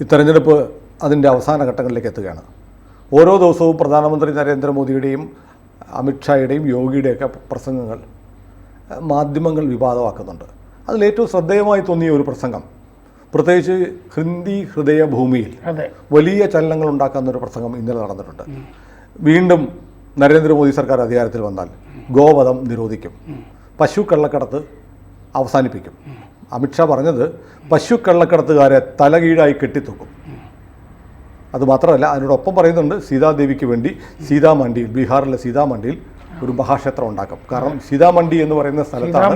ഈ തെരഞ്ഞെടുപ്പ് അതിൻ്റെ അവസാന ഘട്ടങ്ങളിലേക്ക് എത്തുകയാണ്. ഓരോ ദിവസവും പ്രധാനമന്ത്രി നരേന്ദ്രമോദിയുടെയും അമിത്ഷായുടെയും യോഗിയുടെയൊക്കെ പ്രസംഗങ്ങൾ മാധ്യമങ്ങൾ വിവാദമാക്കുന്നുണ്ട്. അതിലേറ്റവും ശ്രദ്ധേയമായി തോന്നിയ ഒരു പ്രസംഗം, പ്രത്യേകിച്ച് ഹിന്ദി ഹൃദയഭൂമിയിൽ വലിയ ചലനങ്ങൾ ഉണ്ടാക്കുന്ന പ്രസംഗം ഇന്നലെ നടന്നിട്ടുണ്ട്. വീണ്ടും നരേന്ദ്രമോദി സർക്കാർ അധികാരത്തിൽ വന്നാൽ ഗോവധം നിരോധിക്കും, പശു കള്ളക്കടത്ത് അവസാനിപ്പിക്കും. അമിത്ഷാ പറഞ്ഞത് പശു കള്ളക്കടത്തുകാരെ തലകീഴായി കെട്ടിത്തൂക്കും. അതുമാത്രമല്ല, അതിനോടൊപ്പം പറയുന്നുണ്ട് സീതാദേവിക്ക് വേണ്ടി സീതാമണ്ഡിയിൽ, ബീഹാറിലെ സീതാമണ്ഡിയിൽ ഒരു മഹാക്ഷേത്രം ഉണ്ടാക്കും. കാരണം സീതാമണ്ഡി എന്ന് പറയുന്ന സ്ഥലത്താണ്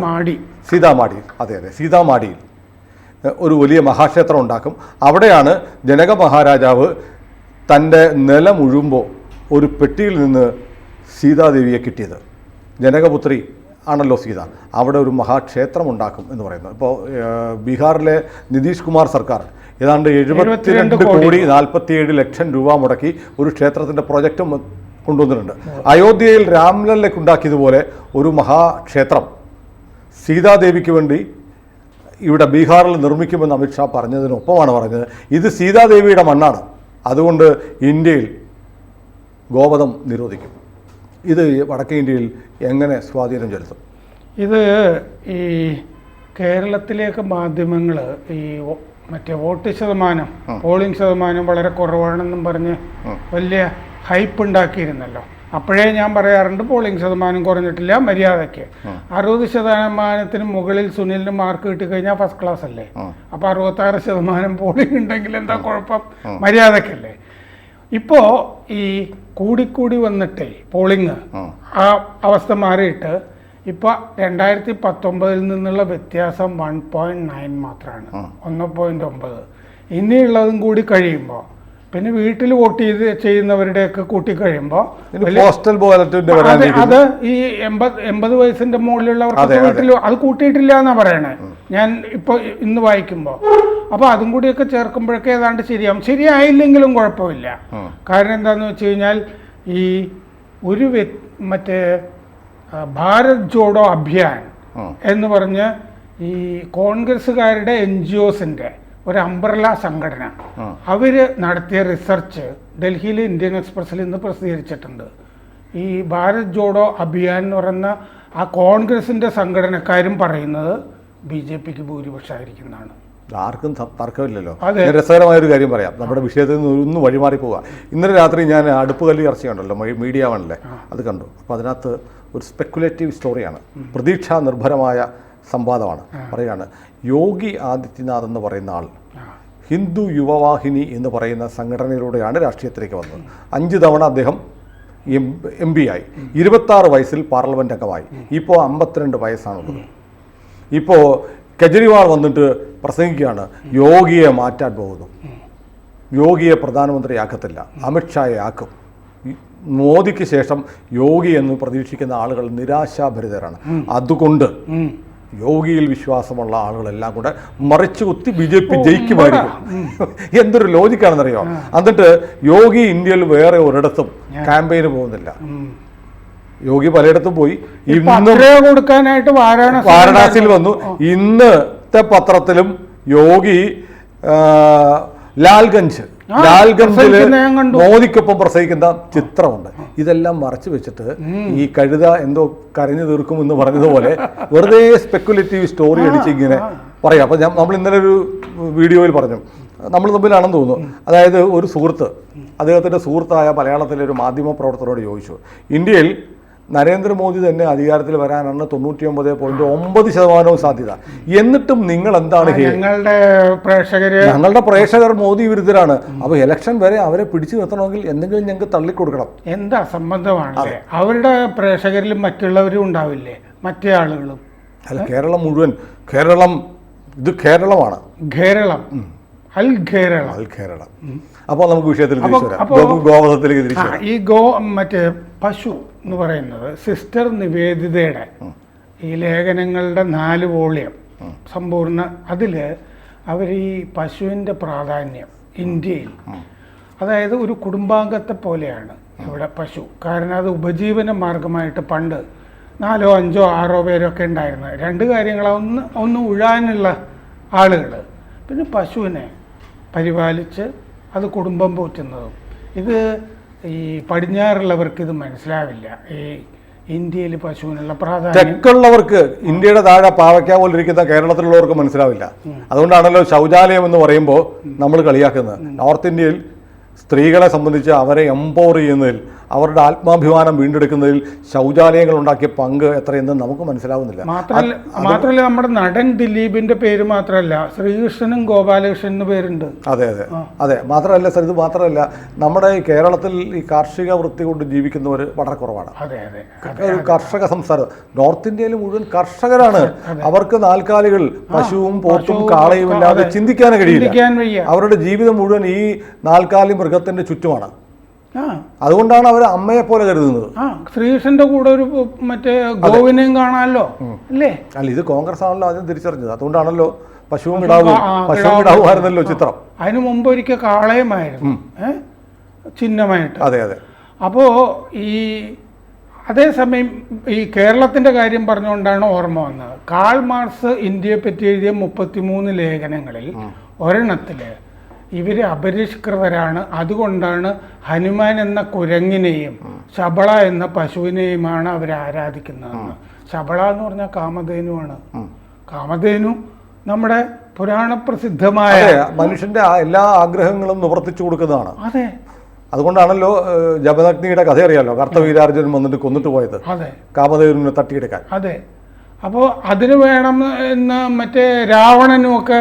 സീതാമാടിയിൽ, അതെ സീതാമാടിയിൽ ഒരു വലിയ മഹാക്ഷേത്രം ഉണ്ടാക്കും. അവിടെയാണ് ജനക മഹാരാജാവ് തൻ്റെ നിലം ഉഴുമ്പോൾ ഒരു പെട്ടിയിൽ നിന്ന് സീതാദേവിയെ കിട്ടിയത്. ജനകപുത്രി ആണല്ലോ സീത. അവിടെ ഒരു മഹാക്ഷേത്രം ഉണ്ടാക്കും എന്ന് പറയുന്നു. ഇപ്പോൾ ബീഹാറിലെ നിതീഷ് കുമാർ സർക്കാർ ഏതാണ്ട് 72,47,00,000 രൂപ മുടക്കി ഒരു ക്ഷേത്രത്തിൻ്റെ പ്രൊജക്റ്റും കൊണ്ടുവന്നിട്ടുണ്ട്. അയോധ്യയിൽ രാംലല്ലയ്ക്ക് ഉണ്ടാക്കിയതുപോലെ ഒരു മഹാക്ഷേത്രം സീതാദേവിക്ക് വേണ്ടി ഇവിടെ ബീഹാറിൽ നിർമ്മിക്കുമെന്ന് അമിത്ഷാ പറഞ്ഞതിനൊപ്പമാണ് പറഞ്ഞത് ഇത് സീതാദേവിയുടെ മണ്ണാണ്, അതുകൊണ്ട് ഇന്ത്യയിൽ ഗോവധം നിരോധിക്കും. ഇത് വടക്കേ ഇന്ത്യയിൽ എങ്ങനെ സ്വാധീനം ചെലുത്തും? ഇത് ഈ കേരളത്തിലേക്ക് മാധ്യമങ്ങൾ ഈ മറ്റേ വോട്ട് ശതമാനം, പോളിംഗ് ശതമാനം വളരെ കുറവാണെന്നും പറഞ്ഞ് വലിയ ഹൈപ്പ് ഉണ്ടാക്കിയിരുന്നല്ലോ. അപ്പോഴേ ഞാൻ പറയാറുണ്ട് പോളിംഗ് ശതമാനം കുറഞ്ഞിട്ടില്ല, മര്യാദയ്ക്ക് 60% മുകളിൽ സുനിലിന് മാർക്ക് കിട്ടിക്കഴിഞ്ഞാൽ ഫസ്റ്റ് ക്ലാസ് അല്ലേ. അപ്പോൾ 66% പോളിംഗ് ഉണ്ടെങ്കിൽ എന്താ കുഴപ്പം, മര്യാദക്കല്ലേ. ഇപ്പോൾ ഈ കൂടിക്കൂടി വന്നിട്ടേ പോളിംഗ് ആ അവസ്ഥ മാറിയിട്ട് ഇപ്പോൾ 2019 നിന്നുള്ള വ്യത്യാസം 1.9 മാത്രമാണ്, 1.9. ഇനിയുള്ളതും കൂടി കഴിയുമ്പോൾ പിന്നെ വീട്ടിൽ വോട്ട് ചെയ്യുന്നവരുടെയൊക്കെ കൂട്ടിക്കഴിയുമ്പോൾ അത് ഈ 80 വയസ്സിന്റെ മുകളിലുള്ളവർക്ക് വീട്ടിൽ അത് കൂട്ടിയിട്ടില്ല എന്നാ പറയണേ ഞാൻ ഇപ്പോൾ ഇന്ന് വായിക്കുമ്പോൾ. അപ്പോൾ അതും കൂടിയൊക്കെ ചേർക്കുമ്പോഴൊക്കെ ഏതാണ്ട് ശരിയാവും. ശരിയായില്ലെങ്കിലും കുഴപ്പമില്ല. കാരണം എന്താണെന്ന് വെച്ച് കഴിഞ്ഞാൽ ഈ ഒരു മറ്റേ ഭാരത് ജോഡോ അഭിയാൻ എന്ന് പറഞ്ഞ് ഈ കോൺഗ്രസ്സുകാരുടെ NGOസിൻ്റെ ഒരു അംബ്രല സംഘടന അവർ നടത്തിയ റിസർച്ച് ഡൽഹിയിലെ ഇന്ത്യൻ എക്സ്പ്രസ്സിൽ ഇന്ന് പ്രസിദ്ധീകരിച്ചിട്ടുണ്ട്. ഈ ഭാരത് ജോഡോ അഭിയാൻ എന്ന് പറയുന്ന ആ കോൺഗ്രസിൻ്റെ സംഘടനക്കാരും പറയുന്നത് BJPക്ക് ഭൂരിപക്ഷമായിരിക്കുന്നതാണ്. ആർക്കും തർക്കമില്ലല്ലോ. രസകരമായൊരു കാര്യം പറയാം, നമ്മുടെ വിഷയത്തിൽ നിന്ന് ഒന്ന് വഴിമാറി പോവുക. ഇന്നലെ രാത്രി ഞാൻ അടുപ്പ് കല്ലി ഇറച്ചി കണ്ടല്ലോ, മീഡിയ വണിലെ, അത് കണ്ടു. അപ്പോൾ അതിനകത്ത് ഒരു സ്പെക്കുലേറ്റീവ് സ്റ്റോറിയാണ്, പ്രതീക്ഷാ നിർഭരമായ സംവാദമാണ്. പറയാണ് യോഗി ആദിത്യനാഥ് എന്ന് പറയുന്ന ആൾ ഹിന്ദു യുവവാഹിനി എന്ന് പറയുന്ന സംഘടനയിലൂടെയാണ് രാഷ്ട്രീയത്തിലേക്ക് വന്നത്. 5 തവണ അദ്ദേഹം MP ആയി, 26 വയസ്സിൽ പാർലമെൻറ്റ് അംഗമായി. ഇപ്പോൾ 52 വയസ്സാണുള്ളത്. ഇപ്പോൾ കെജ്രിവാൾ വന്നിട്ട് പ്രസംഗിക്കുകയാണ് യോഗിയെ മാറ്റാൻ പോകുന്നു, യോഗിയെ പ്രധാനമന്ത്രിയാക്കത്തില്ല, അമിത്ഷായെ ആക്കും. മോദിക്ക് ശേഷം യോഗി എന്ന് പ്രതീക്ഷിക്കുന്ന ആളുകൾ നിരാശാഭരിതരാണ്. അതുകൊണ്ട് യോഗിയിൽ വിശ്വാസമുള്ള ആളുകളെല്ലാം കൂടെ മറിച്ചു കുത്തി BJP ജയിക്കുമായിരിക്കും. എന്തൊരു ലോജിക്കാണെന്നറിയോ? എന്നിട്ട് യോഗി ഇന്ത്യയിൽ വേറെ ഒരിടത്തും ക്യാമ്പയിന് പോകുന്നില്ല. യോഗി പലയിടത്തും പോയി. കൊടുക്കാനായിട്ട് വാരണാസിയിൽ വന്നു. ഇന്നത്തെ പത്രത്തിലും യോഗി ലാൽഗഞ്ചിൽ മോദിക്കൊപ്പം പ്രസംഗിക്കുന്ന ചിത്രമുണ്ട്. ഇതെല്ലാം മറച്ചു വെച്ചിട്ട് ഈ കഴുത എന്തോ കരഞ്ഞു തീർക്കുമെന്ന് പറഞ്ഞതുപോലെ വെറുതെ സ്പെക്കുലേറ്റീവ് സ്റ്റോറി അടിച്ച് ഇങ്ങനെ പറയാം. അപ്പോൾ നമ്മൾ ഇന്നലെ ഒരു വീഡിയോയിൽ പറഞ്ഞു, നമ്മൾ തമ്മിലാണെന്ന് തോന്നുന്നു. അതായത് ഒരു സുഹൃത്ത് അദ്ദേഹത്തിൻ്റെ സുഹൃത്തായ മലയാളത്തിലെ ഒരു മാധ്യമ പ്രവർത്തകരോട് ചോദിച്ചു, ഇന്ത്യയിൽ നരേന്ദ്രമോദി തന്നെ അധികാരത്തിൽ വരാനാണ് 99.9% സാധ്യത, എന്നിട്ടും നിങ്ങൾ എന്താണ്? ഞങ്ങളുടെ പ്രേക്ഷകർ മോദി വിരുദ്ധരാണ്. അപ്പോൾ ഇലക്ഷൻ വരെ അവരെ പിടിച്ചു നിർത്തണമെങ്കിൽ എന്തെങ്കിലും ഞങ്ങൾക്ക് തള്ളിക്കൊടുക്കണം. എന്താ സംബന്ധമാണ്? അവരുടെ പ്രേക്ഷകരിലും മറ്റുള്ളവരും ഉണ്ടാവില്ലേ, മറ്റേ ആളുകളും? അല്ല, കേരളം മുഴുവൻ, ഇത് കേരളമാണ്. കേരളം. അപ്പോൾ നമുക്ക് വിഷയത്തിലേക്ക് മറ്റേ പശു എന്ന് പറയുന്നത് സിസ്റ്റർ നിവേദിതയുടെ ഈ ലേഖനങ്ങളുടെ 4 വോള്യം സമ്പൂർണ്ണ, അതിൽ അവർ ഈ പശുവിൻ്റെ പ്രാധാന്യം ഇന്ത്യയിൽ, അതായത് ഒരു കുടുംബാംഗത്തെ പോലെയാണ് ഇവിടെ പശു. കാരണം അത് ഉപജീവന മാർഗമായിട്ട് പണ്ട് 4, 5, 6 പേരൊക്കെ ഉണ്ടായിരുന്നത്. 2 കാര്യങ്ങളാണ്. ഒന്ന് ഉഴാനുള്ള ആളുകൾ, പിന്നെ പശുവിനെ പരിപാലിച്ച് അത് കുടുംബം പോറ്റുന്നതും. ഇത് ഈ പടിഞ്ഞാറുള്ളവർക്ക് ഇത് മനസ്സിലാവില്ല. ഈ ഇന്ത്യയിൽ പശുവിനുള്ള പ്രാധാന്യം തെക്കുള്ളവർക്ക്, ഇന്ത്യയുടെ താഴെ പാവയ്ക്ക പോലിരിക്കുന്ന കേരളത്തിലുള്ളവർക്ക് മനസ്സിലാവില്ല. അതുകൊണ്ടാണല്ലോ ശൗചാലയം എന്ന് പറയുമ്പോൾ നമ്മൾ കളിയാക്കുന്നത്. നോർത്ത് ഇന്ത്യയിൽ സ്ത്രീകളെ സംബന്ധിച്ച് അവരെ എംപവർ ചെയ്യുന്നതിൽ, അവരുടെ ആത്മാഭിമാനം വീണ്ടെടുക്കുന്നതിൽ ശൗചാലയങ്ങൾ ഉണ്ടാക്കിയ പങ്ക് എത്രയെന്ന് നമുക്ക് മനസ്സിലാവുന്നില്ല. മാത്രമല്ല നമ്മുടെ നടൻ ദിലീപിന്റെ പേര് മാത്രമല്ല, ശ്രീകൃഷ്ണനും ഗോപാലകൃഷ്ണനും പേരുണ്ട്. അതെ അതെ അതെ. മാത്രമല്ല സർ, ഇത് മാത്രമല്ല, നമ്മുടെ ഈ കേരളത്തിൽ ഈ കാർഷിക വൃത്തി കൊണ്ട് ജീവിക്കുന്നവർ വളരെ കുറവാണ്. ഒരു കർഷക സംസ്ഥാനം. നോർത്ത് ഇന്ത്യയിൽ മുഴുവൻ കർഷകരാണ്. അവർക്ക് നാൽക്കാലികൾ, പശുവും പോത്തും കാളയും ഇല്ലാതെ ചിന്തിക്കാൻ കഴിയില്ല. അവരുടെ ജീവിതം മുഴുവൻ ഈ നാൽക്കാലി മൃഗത്തിന്റെ ചുറ്റുമാണ്. അതുകൊണ്ടാണ് അവർ അമ്മയെ പോലെ കരുതുന്നത്. ശ്രീകൃഷ്ണന്റെ കൂടെ ഒരു മറ്റേ ഗോവിനെയും കാണാമല്ലോ അല്ലേ? അല്ല, ഇത് കോൺഗ്രസ് ആണല്ലോ ആദ്യം തിരിച്ചറിഞ്ഞത്. അതുകൊണ്ടാണല്ലോ പശുവും ഇടാവുമായിരുന്നല്ലോ ചിത്രം. അതിനു മുമ്പ് ഒരിക്കൽ കാളയമായിരുന്നു ചിഹ്നമായിട്ട്. അതെ അതെ. അപ്പോ ഈ അതേസമയം ഈ കേരളത്തിന്റെ കാര്യം പറഞ്ഞുകൊണ്ടാണ് ഓർമ്മ വന്നത്. കാൾ മാർക്സ് ഇന്ത്യയെ പറ്റി എഴുതിയ 33 ലേഖനങ്ങളിൽ ഒരെണ്ണത്തില് ഇവർ അപരിഷ്കൃതരാണ്, അതുകൊണ്ടാണ് ഹനുമാൻ എന്ന കുരങ്ങിനെയും ശബള എന്ന പശുവിനെയുമാണ് അവർ ആരാധിക്കുന്നതെന്ന്. ശബള എന്ന് പറഞ്ഞാൽ കാമധേനുവാണ്. കാമധേനു നമ്മുടെ പുരാണ പ്രസിദ്ധമായ മനുഷ്യന്റെ എല്ലാ ആഗ്രഹങ്ങളും നിവർത്തിച്ചു കൊടുക്കുന്നതാണ്. അതെ. അതുകൊണ്ടാണല്ലോ ജപനഗ്നിയുടെ കഥ അറിയാലോ, കർത്തവീരാർജുനൻ വന്നിട്ട് കൊന്നിട്ട് പോയത് കാമധേനുവിനെ തട്ടിയെടുക്കാൻ. അതെ. അപ്പോൾ അതിന് വേണം എന്ന് മറ്റേ രാവണനും ഒക്കെ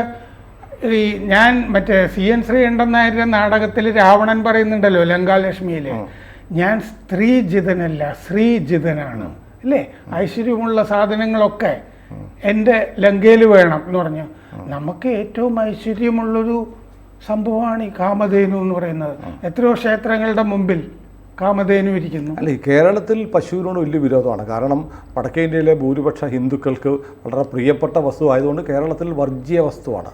ഈ ഞാൻ മറ്റേ CN ശ്രീകണ്ഠൻ നായരുടെ നാടകത്തിൽ രാവണൻ പറയുന്നുണ്ടല്ലോ ലങ്കാലക്ഷ്മിയിൽ, ഞാൻ സ്ത്രീജിതനല്ല ശ്രീജിതനാണ് അല്ലേ, ഐശ്വര്യമുള്ള സാധനങ്ങളൊക്കെ എൻ്റെ ലങ്കയിൽ വേണം എന്ന് പറഞ്ഞു. നമുക്ക് ഏറ്റവും ഐശ്വര്യമുള്ളൊരു സംഭവമാണ് ഈ കാമധേനു എന്ന് പറയുന്നത്. എത്രയോ ക്ഷേത്രങ്ങളുടെ മുമ്പിൽ കാമധേനു ഇരിക്കുന്നു. അല്ല, ഈ കേരളത്തിൽ പശുവിനോട് വലിയ വിരോധമാണ്. കാരണം വടക്കേ ഇന്ത്യയിലെ ഭൂരിപക്ഷ ഹിന്ദുക്കൾക്ക് വളരെ പ്രിയപ്പെട്ട വസ്തു ആയതുകൊണ്ട് കേരളത്തിൽ വർജ്യ വസ്തുവാണ്.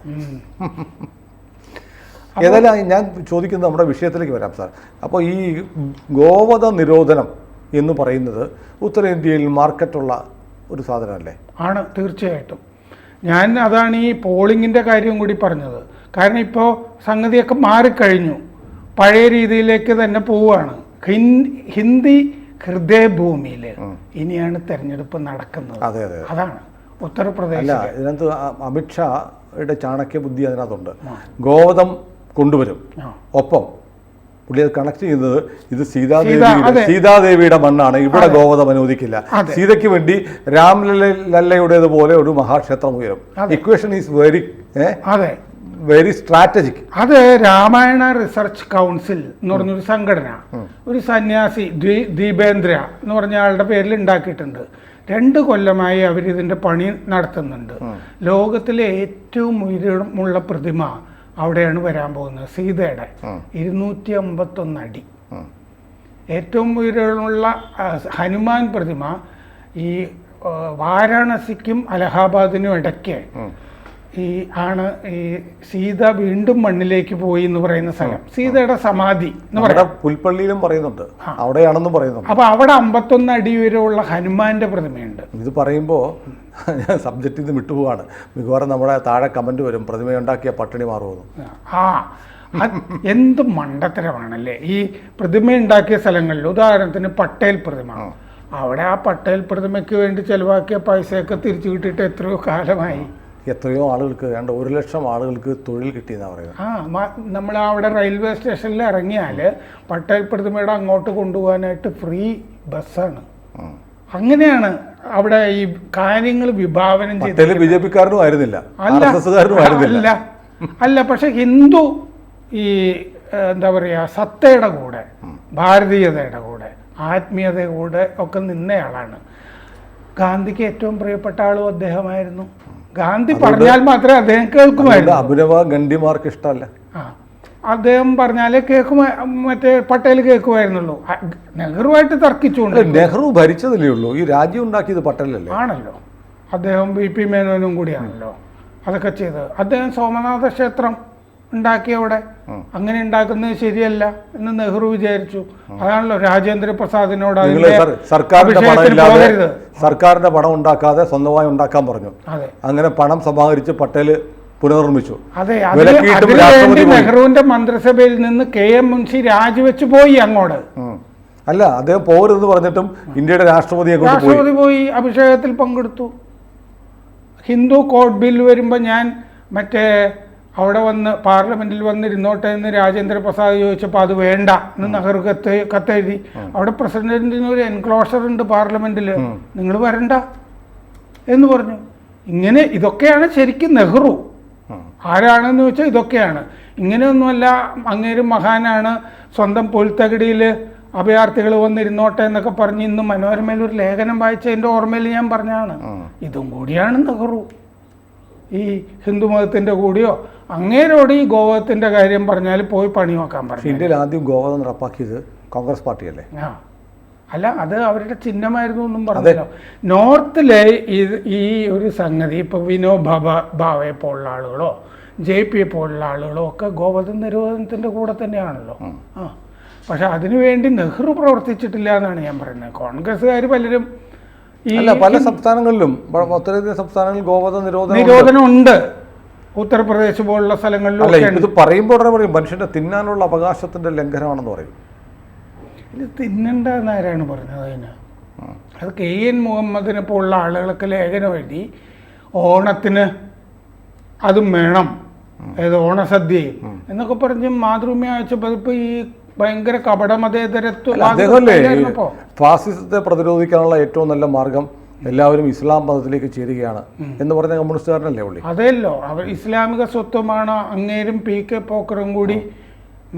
ഏതായാലും ഞാൻ ചോദിക്കുന്നത് നമ്മുടെ വിഷയത്തിലേക്ക് വരാം സാർ. അപ്പോൾ ഈ ഗോവധ നിരോധനം എന്ന് പറയുന്നത് ഉത്തരേന്ത്യയിൽ മാർക്കറ്റുള്ള ഒരു സാധനമല്ലേ? ആണ്, തീർച്ചയായിട്ടും. അതാണ് ഈ പോളിങ്ങിൻ്റെ കാര്യം കൂടി പറഞ്ഞത്. കാരണം ഇപ്പോൾ സംഗതിയൊക്കെ മാറിക്കഴിഞ്ഞു, പഴയ രീതിയിലേക്ക് തന്നെ പോവുകയാണ്. ഹിന്ദി ഹൃദയഭൂമിയിൽ ഇനിയാണ് തെരഞ്ഞെടുപ്പ് നടക്കുന്നത്. അതാണ് ഉത്തർപ്രദേശ്. അല്ല, ഇതിനകത്ത് അമിത്ഷായുടെ ചാണക്യ ബുദ്ധി അതിനകത്തുണ്ട്. ഗോവധം കൊണ്ടുവരും, ഒപ്പം പുള്ളി അത് കണക്ട് ചെയ്യുന്നത് ഇത് സീതാദേവിയുടെ മണ്ണാണ്, ഇവിടെ ഗോവധം അനുവദിക്കില്ല. സീതയ്ക്ക് വേണ്ടി രാംലല്ലയുടേതുപോലെ ഒരു മഹാക്ഷേത്രം ഉയരും. Equation is very strategic. അത് രാമായണ റിസർച്ച് കൗൺസിൽ എന്ന് പറഞ്ഞൊരു സംഘടന, ഒരു സന്യാസി ദീപേന്ദ്ര എന്ന് പറഞ്ഞ ആളുടെ പേരിൽ ഉണ്ടാക്കിയിട്ടുണ്ട്. 2 കൊല്ലമായി അവരിതിൻ്റെ പണി നടത്തുന്നുണ്ട്. ലോകത്തിലെ ഏറ്റവും ഉയരമുള്ള പ്രതിമ അവിടെയാണ് വരാൻ പോകുന്നത്, സീതയുടെ 251 അടി. ഏറ്റവും ഉയരമുള്ള ഹനുമാൻ പ്രതിമ ഈ വാരാണസിക്കും അലഹാബാദിനും ഇടയ്ക്ക് ഈ സീത വീണ്ടും മണ്ണിലേക്ക് പോയി എന്ന് പറയുന്ന സ്ഥലം, സീതയുടെ സമാധി എന്ന് പറയാം. പുൽപ്പള്ളിയിലും പറയുന്നുണ്ട്, അവിടെയാണെന്നും പറയുന്നുണ്ട്. അപ്പൊ അവിടെ 51 അടി വരെയുള്ള ഹനുമാന്റെ പ്രതിമയുണ്ട്. ഇത് പറയുമ്പോൾ ഞാൻ സബ്ജക്റ്റിൽ നിന്ന് വിട്ടുപോവാണ്. മിക്കവാറും നമ്മുടെ താഴെ കമന്റ് വരും, പ്രതിമയുണ്ടാക്കിയ പട്ടിണി മാറുമെന്ന്. എന്ത് മണ്ടത്തരമാണല്ലേ ഈ പ്രതിമയുണ്ടാക്കിയ സ്ഥലങ്ങളിൽ. ഉദാഹരണത്തിന് പട്ടേൽ പ്രതിമ, അവിടെ ആ പട്ടേൽ പ്രതിമയ്ക്ക് വേണ്ടി ചെലവാക്കിയ പൈസയൊക്കെ തിരിച്ചു കിട്ടിയിട്ട് എത്രയോ കാലമായി. എത്രയോ ആളുകൾക്ക്, 1 ലക്ഷം ആളുകൾക്ക് തൊഴിൽ കിട്ടിയെന്നാണ് പറയുന്നത്. നമ്മൾ അവിടെ റെയിൽവേ സ്റ്റേഷനിൽ ഇറങ്ങിയാൽ പട്ടേൽ പ്രതിമയുടെ അങ്ങോട്ട് കൊണ്ടുപോകാനായിട്ട് ഫ്രീ ബസ്സാണ്. അങ്ങനെയാണ് അവിടെ ഈ കാര്യങ്ങൾ വിഭാവനം ചെയ്തത്. ബിജെപിക്കാരനും ആയിരുന്നില്ല, അല്ല. പക്ഷെ ഹിന്ദു ഈ എന്താ പറയുക സത്തയുടെ കൂടെ, ഭാരതീയതയുടെ കൂടെ, ആത്മീയതയുടെ കൂടെ ഒക്കെ നിന്നയാളാണ്. ഗാന്ധിക്ക് ഏറ്റവും പ്രിയപ്പെട്ട ആളും അദ്ദേഹമായിരുന്നു. ഗാന്ധി പറഞ്ഞാൽ മാത്രമേ അദ്ദേഹം കേൾക്കുമായിരുന്നു. അഭിനവ ഗണ്ഡിമാർക്ക് ഇഷ്ടമല്ല. അദ്ദേഹം പറഞ്ഞാലേ മറ്റേ പട്ടേൽ കേൾക്കുമായിരുന്നുള്ളൂ. നെഹ്റുവായിട്ട് തർക്കിച്ചുകൊണ്ട്. നെഹ്റു ഭരിച്ചതല്ലേ ഉള്ളൂ, ഈ രാജ്യം ഉണ്ടാക്കിയത് പട്ടേലല്ലേ? ആണല്ലോ. അദ്ദേഹം BP മേനോനും കൂടിയാണല്ലോ അതൊക്കെ ചെയ്തത്. അദ്ദേഹം സോമനാഥ ക്ഷേത്രം ഉണ്ടാക്കി അവിടെ. അങ്ങനെ ഉണ്ടാക്കുന്നത് ശരിയല്ല എന്ന് നെഹ്റു വിചാരിച്ചു. അതാണല്ലോ രാജേന്ദ്ര പ്രസാദിനോട് സർക്കാരിന്റെ പണം ഉണ്ടാക്കാതെ സ്വന്തമായി ഉണ്ടാക്കാൻ പറഞ്ഞു. അങ്ങനെ പണം സമാഹരിച്ച് പട്ടേൽ പുനർനിർമ്മിച്ചു. അതെ, വിലക്കിയിട്ടും അതിനുവേണ്ടി രാഷ്ട്രപതി പോയി. നെഹ്റുവിന്റെ മന്ത്രിസഭയിൽ നിന്ന് KM മുൻഷി രാജിവെച്ച് പോയി അങ്ങോട്ട്. അല്ല, അദ്ദേഹം പോരെന്ന് പറഞ്ഞിട്ടും ഇന്ത്യയുടെ രാഷ്ട്രപതി പോയി അഭിഷേകത്തിൽ പങ്കെടുത്തു. ഹിന്ദു കോഡ് ബിൽ വരുമ്പോൾ ഞാൻ മറ്റേ അവിടെ വന്ന് പാർലമെന്റിൽ വന്നിരുന്നോട്ടെ എന്ന് രാജേന്ദ്ര പ്രസാദ് ചോദിച്ചപ്പോൾ അത് വേണ്ട എന്ന് നെഹ്റു കത്തെഴുതി. അവിടെ പ്രസിഡന്റിന് ഒരു എൻക്ലോഷർ ഉണ്ട് പാർലമെന്റിൽ, നിങ്ങൾ വരണ്ട എന്ന് പറഞ്ഞു. ഇങ്ങനെ ഇതൊക്കെയാണ് ശരിക്കും നെഹ്റു. ആരാണെന്ന് വെച്ചാൽ ഇതൊക്കെയാണ്. ഇങ്ങനെയൊന്നുമല്ല അങ്ങേരും മഹാനാണ്, സ്വന്തം പുൽത്തകിടിയിൽ അഭയാർത്ഥികൾ വന്നിരുന്നോട്ടെ എന്നൊക്കെ പറഞ്ഞ് ഇന്ന് മനോരമയിൽ ഒരു ലേഖനം വായിച്ചതിൻ്റെ ഓർമ്മയിൽ ഞാൻ പറഞ്ഞാണ്. ഇതും കൂടിയാണ് നെഹ്റു. ഈ ഹിന്ദു മതത്തിൻ്റെ കൂടിയോ അങ്ങേരോട് ഈ ഗോവധത്തിൻ്റെ കാര്യം പറഞ്ഞാൽ പോയി പണി നോക്കാൻ പറഞ്ഞു. ഇന്ത്യയിൽ ആദ്യം ഗോവധം നടപ്പാക്കിയത് കോൺഗ്രസ് പാർട്ടിയല്ലേ? അല്ല, അത് അവരുടെ ചിഹ്നമായിരുന്നു എന്നും പറഞ്ഞല്ലോ. നോർത്തിലെ ഈ ഒരു സംഗതി ഇപ്പോൾ ഭാവയെ പോലുള്ള ആളുകളോ JP പോലുള്ള ആളുകളോ ഒക്കെ ഗോവധ നിരോധനത്തിൻ്റെ കൂടെ തന്നെയാണല്ലോ. പക്ഷെ അതിനുവേണ്ടി നെഹ്റു പ്രവർത്തിച്ചിട്ടില്ല എന്നാണ് ഞാൻ പറയുന്നത്. കോൺഗ്രസ്സുകാർ പലരും പല സംസ്ഥാനങ്ങളിലും ഉത്തരേന്ത്യൻ സംസ്ഥാനങ്ങളിൽ ഗോവധ നിരോധനം ഉണ്ട്. ഉത്തർപ്രദേശ് പോലുള്ള സ്ഥലങ്ങളിലും ഇത് പറയുമ്പോൾ പറയും മനുഷ്യന്റെ തിന്നാനുള്ള അവകാശത്തിന്റെ ലംഘനമാണെന്ന് പറയും. ഇത് തിന്നണ്ടെന്ന് ആരാണ് പറഞ്ഞത്? അതിന് അത് KN മുഹമ്മദിനെ പോലുള്ള ആളുകളൊക്കെ ലേഖനം എഴുതി ഓണത്തിന് അതും വേണം, ഏത് ഓണസദ്യയും എന്നൊക്കെ പറഞ്ഞ് മാതൃഭൂമി അയച്ചപ്പോൾ ഇപ്പോൾ ഈ ഭയങ്കര കപടമതേതരത്വം. ഫാസിസത്തെ പ്രതിരോധിക്കാനുള്ള ഏറ്റവും നല്ല മാർഗം എല്ലാവരും ഇസ്ലാം മതത്തിലേക്ക് ചേരുകയാണ് എന്ന് പറഞ്ഞ കമ്മ്യൂണിസ്റ്റുകാരനല്ലേ ഉള്ളി? അതെയല്ലോ, അവർ ഇസ്ലാമിക സ്വത്വമാണ്. അങ്ങേരും PK പോക്കറും കൂടി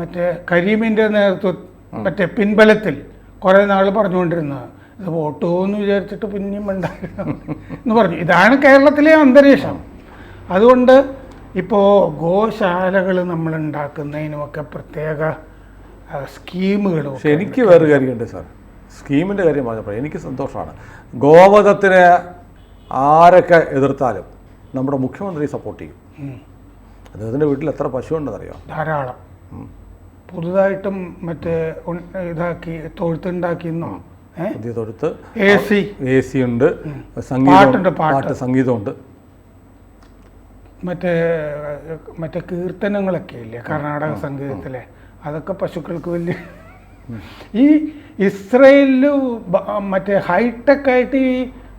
മറ്റേ കരീമിൻ്റെ നേതൃത്വം മറ്റേ പിൻബലത്തിൽ കുറേ നാൾ പറഞ്ഞുകൊണ്ടിരുന്നത്. ഇത് വോട്ട് പോകുമെന്ന് വിചാരിച്ചിട്ട് പിന്നെയും ഉണ്ടായിരുന്നു എന്ന് പറഞ്ഞു. ഇതാണ് കേരളത്തിലെ അന്തരീക്ഷം. അതുകൊണ്ട് ഇപ്പോൾ ഗോശാലകൾ നമ്മൾ ഉണ്ടാക്കുന്നതിനുമൊക്കെ പ്രത്യേക സ്കീമുകളും. പക്ഷെ എനിക്ക് വേറൊരു കാര്യമുണ്ട് സാർ, സ്കീമിൻ്റെ കാര്യം പറഞ്ഞപ്പോൾ എനിക്ക് സന്തോഷമാണ്. ഗോവധത്തിനെ ആരൊക്കെ എതിർത്താലും നമ്മുടെ മുഖ്യമന്ത്രി സപ്പോർട്ട് ചെയ്യും. അദ്ദേഹത്തിൻ്റെ വീട്ടിൽ എത്ര പശുണ്ടെന്നറിയാം? ധാരാളം. പുതുതായിട്ടും മറ്റേ ഇതാക്കി തൊഴുത്തുണ്ടാക്കിയെന്നോ, പുതിയ തൊഴുത്ത്, AC ഉണ്ട്, സംഗീതമുണ്ട്, മറ്റേ കീർത്തനങ്ങളൊക്കെ ഇല്ലേ കർണാടക സംഗീതത്തിലെ, അതൊക്കെ പശുക്കൾക്ക് വലിയ. ഈ ഇസ്രയേലിൽ മറ്റേ ഹൈടെക് ആയിട്ട് ഈ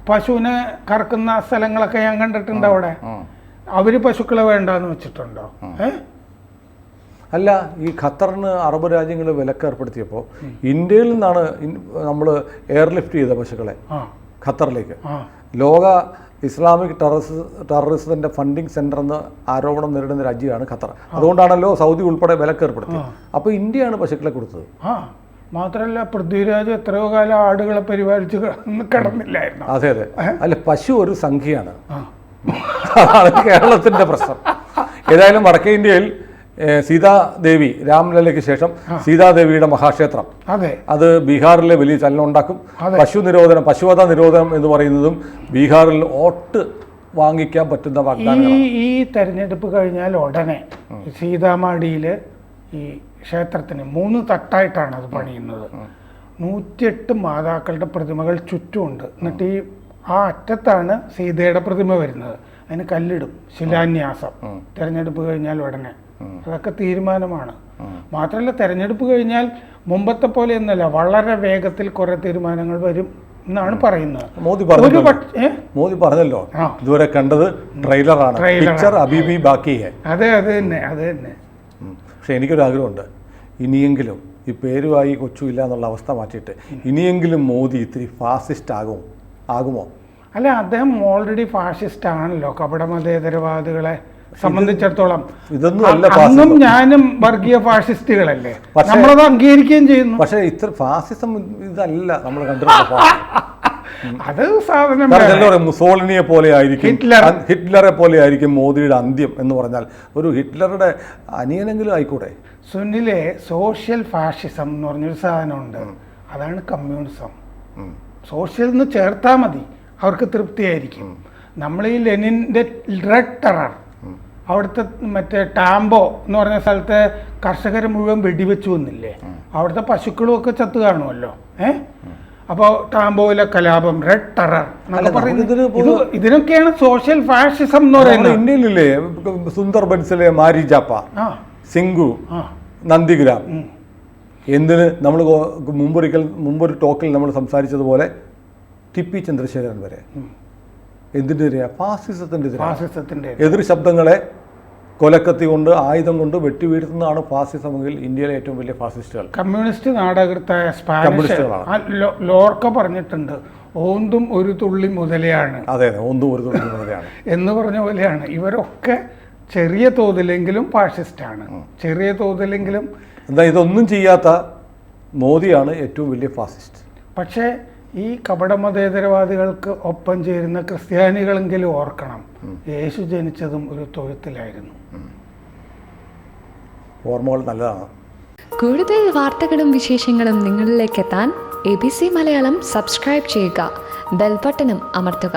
പശുവിനെ കറക്കുന്ന സ്ഥലങ്ങളൊക്കെ ഞാൻ കണ്ടിട്ടുണ്ട്. അവിടെ അവർ പശുക്കളെ വേണ്ടെന്ന് വെച്ചിട്ടുണ്ടോ? അല്ല, ഈ ഖത്തറിന് അറബ് രാജ്യങ്ങൾ വിലക്ക് ഏർപ്പെടുത്തിയപ്പോൾ ഇന്ത്യയിൽ നിന്നാണ് നമ്മൾ എയർലിഫ്റ്റ് ചെയ്ത പശുക്കളെ ഖത്തറിലേക്ക്. ലോക ഇസ്ലാമിക് ടെററിസത്തിൻ്റെ ഫണ്ടിങ് സെൻറ്റർ എന്ന് ആരോപണം നേരിടുന്ന രാജ്യമാണ് ഖത്തർ. അതുകൊണ്ടാണല്ലോ സൗദി ഉൾപ്പെടെ വിലക്ക് ഏർപ്പെടുത്തിയത്. അപ്പോൾ ഇന്ത്യയാണ് പശുക്കളെ കൊടുത്തത്. മാത്രമല്ല പൃഥ്വിരാജ് എത്രയോ കാലം ആടുകളെ പരിപാലിച്ച് കിടന്നില്ലായിരുന്നു. അതെ അതെ. അല്ല, പശു ഒരു സംഖ്യയാണ്. അതാണ് കേരളത്തിൻ്റെ പ്രശ്നം. ഏതായാലും വടക്കേ ഇന്ത്യയിൽ സീതാദേവി, രാംലല്ലയ്ക്ക് ശേഷം സീതാദേവിയുടെ മഹാക്ഷേത്രം, അത് ബീഹാറിലെ വലിയ ചലനം ഉണ്ടാക്കും. പശുവധ നിരോധനം എന്ന് പറയുന്നതും ബീഹാറിൽ വോട്ട് വാങ്ങിക്കാൻ പറ്റുന്ന വാഗ്ദാനങ്ങളാണ്. ഈ തെരഞ്ഞെടുപ്പ് കഴിഞ്ഞാൽ ഉടനെ സീതാമാടിയിൽ ഈ ക്ഷേത്രത്തിന് 3 തട്ടായിട്ടാണ് അത് പണിയുന്നത്. 108 മാതാക്കളുടെ പ്രതിമകൾ ചുറ്റുമുണ്ട്. എന്നിട്ട് ആ അറ്റത്താണ് സീതയുടെ പ്രതിമ വരുന്നത്. അതിന് കല്ലിടും, ശിലാന്യാസം. തെരഞ്ഞെടുപ്പ് കഴിഞ്ഞാൽ ഉടനെ അതൊക്കെ തീരുമാനമാണ്. മാത്രമല്ല, തെരഞ്ഞെടുപ്പ് കഴിഞ്ഞാൽ മുമ്പത്തെ പോലെ ഒന്നല്ല, വളരെ വേഗത്തിൽ കുറെ തീരുമാനങ്ങൾ വരും എന്നാണ് പറയുന്നത്. മോദി പറഞ്ഞല്ലോ, ഇതുവരെ കണ്ടത് ട്രെയിലറാണ്. അതെ, അത് തന്നെ. പക്ഷെ എനിക്കൊരു ആഗ്രഹമുണ്ട്, ഇനിയെങ്കിലും ഈ പേരുമായി കൊച്ചു ഇല്ല എന്നുള്ള അവസ്ഥ മാറ്റിയിട്ട് ഇനിയെങ്കിലും മോദി ഇത്തിരി ഫാസിസ്റ്റ് ആകുമോ? അല്ല, അദ്ദേഹം ഓൾറെഡി ഫാഷിസ്റ്റ് ആണല്ലോ. കപടമതേതരവാദികളെ സംബന്ധിച്ചിടത്തോളം അന്നും ഞാനും വർഗീയ ഫാഷിസ്റ്റുകളല്ലേ, നമ്മളത് അംഗീകരിക്കുകയും ചെയ്യുന്നു. പക്ഷേ ഇത്ര ഫാസിസം ഇതല്ല നമ്മൾ കണ്ടിട്ടുള്ള. അത് സാധനം മുസോളിനിയെ പോലെ ആയിരിക്കും, ഹിറ്റ്ലറെ പോലെ ആയിരിക്കും മോദിയുടെ അന്ത്യം എന്ന് പറഞ്ഞാൽ ഒരു ഹിറ്റ്ലറുടെ അനിയനെങ്കിലും ആയിക്കൂടെ? സുനിലെ, സോഷ്യൽ ഫാഷിസം എന്ന് പറഞ്ഞൊരു സാധനമുണ്ട്. അതാണ് കമ്മ്യൂണിസം. സോഷ്യൽ എന്ന് ചേർത്താൽ മതി, അവർക്ക് തൃപ്തിയായിരിക്കും. നമ്മൾ ഈ ലെനിൻ്റെ റെഡ് ടെറർ, അവിടുത്തെ മറ്റേ ടാംബോ എന്ന് പറഞ്ഞ സ്ഥലത്തെ കർഷകരെ മുഴുവൻ വെടിവെച്ചു വന്നില്ലേ, അവിടുത്തെ പശുക്കളും ഒക്കെ ചത്തു കാണുമല്ലോ. അപ്പോൾ ടാംബോയിലെ കലാപം, റെഡ് ടെറർ എന്നൊക്കെ പറയുന്നത് ഇതിന് ഇതിനൊക്കെയാണ് സോഷ്യൽ ഫാഷിസം എന്ന് പറയുന്നത്. ഇന്ത്യയിലില്ലേ സുന്ദർ ബൻസിലെ മാരിജാപ്പ, സിംഗു, നന്ദിഗ്രാം. എന്തിന് നമ്മൾ മുമ്പൊരു ടോക്കിൽ നമ്മൾ സംസാരിച്ചതുപോലെ ടിപ്പി ചന്ദ്രശേഖരൻ വരെ എന്തിൻ്റെ ഫാസിസത്തിൻ്റെ എതിർ ശബ്ദങ്ങളെ കൊലക്കത്തി കൊണ്ട് ആയുധം കൊണ്ട് വെട്ടിവീഴ്ത്തുന്നതാണ് ഫാസിസമെങ്കിൽ ഇന്ത്യയിലെ ഏറ്റവും വലിയ ഫാസിസ്റ്റുകൾ കമ്മ്യൂണിസ്റ്റ് നാടകൃത്തായ സ്പാനിഷ് ലോർക്ക പറഞ്ഞിട്ടുണ്ട്, ഓന്തും ഒരു തുള്ളി മുതലെയാണ്. അതെ, ഓന്തും ഒരു തുള്ളി മുതലെയാണ് എന്ന് പറഞ്ഞ പോലെയാണ്. ഇവരൊക്കെ ചെറിയ തോതിലെങ്കിലും ഫാഷിസ്റ്റാണ്, ചെറിയ തോതിലെങ്കിലും. എന്താ ഇതൊന്നും ചെയ്യാത്ത മോദിയാണ് ഏറ്റവും വലിയ ഫാസിസ്റ്റ്. പക്ഷേ ഈ കപടമതേതരവാദികൾക്ക് ഒപ്പം ചേരുന്ന ക്രിസ്ത്യാനികളെങ്കിലും ഓർക്കണം, യേശു ജനിച്ചതും ഒരു തൊഴുത്തിലായിരുന്നു. ഓർമ്മകൾ നല്ലതാണ്. കൂടുതൽ വാർത്തകളും വിശേഷങ്ങളും നിങ്ങളിലേക്ക് എത്താൻ ABC മലയാളം സബ്സ്ക്രൈബ് ചെയ്യുക, ബെൽ ബട്ടണും അമർത്തുക.